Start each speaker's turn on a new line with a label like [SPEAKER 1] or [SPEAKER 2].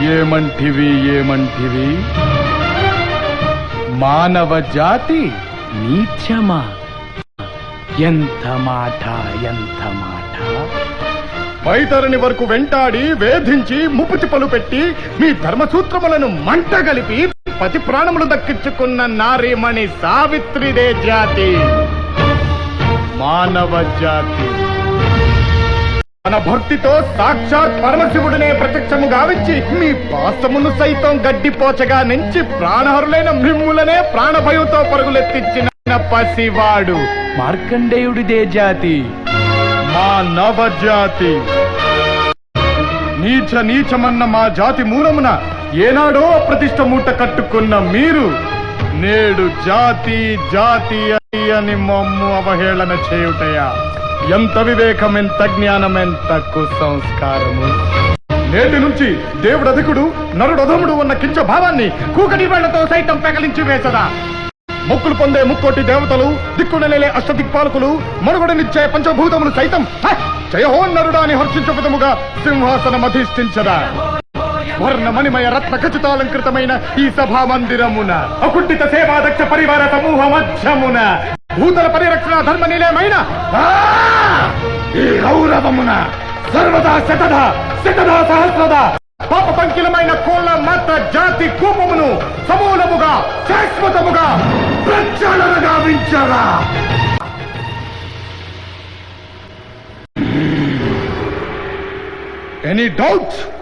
[SPEAKER 1] ఏమంటివి ఏమంటివి? మానవ జాతి నీచమా? ఎంత మాట, ఎంత మాట! వైతరుని వరకు వెంటాడి వేధించి ముప్పుచిపలు పెట్టి మీ ధర్మసూత్రములను మంట గలిపి పతి ప్రాణములు దక్కించుకున్న నారీమణి సావిత్రిదే జాతి, మానవ జాతి. తన భక్తితో సాక్షాత్ పరమశివుడినే ప్రత్యక్షము గావించి మీ పాసమును సైతం గడ్డిపోచగా నుంచి ప్రాణహరులైన మిమ్ములనే ప్రాణభయంతో పరుగులెత్తించిన పసివాడు మార్కండేయుడిదే జాతి, మా నవజాతి. నీచమన్న మా జాతి మూలమున ఏనాడో అప్రతిష్ట మూట కట్టుకున్న మీరు నేడు జాతి జాతి అని మమ్ము అవహేళన చేయుటయా? ఎంత వివేకం, ఎంత జ్ఞానం, ఎంత కుసంస్కారము! నేటి నుంచి దేవుడధికుడు నరుడధముడు ఉన్న కించ భావాన్ని కూకటి వేళ్లతో సైతం పెకలించి వేసదా? మొక్కులు పొందే ముక్కోటి దేవతలు, దిక్కునెలే అష్టదిక్పాలకులు, మనుగడనిచ్చే పంచభూతములు సైతం జయహోన్నరుడాని హర్షించు విధముగా సింహాసనం అధిష్ఠించదా? వర్ణమణిమయ రత్న ఖచ్చితాలంకృతమైన ఈ సభా మందిరమున అకుంఠిత సేవాదక్ష పరివార సమూహ మధ్యమున భూతల పరిరక్షణ ధర్మ నిలయమైన ఈ గౌరవమున సర్వదా శతదా సహస్రదా పాప పంకిలమైన కోళ్ళ మత జాతి కూపమును సమూలముగా శాశ్వతముగా ప్రక్షాళన గావించరా? Any doubt?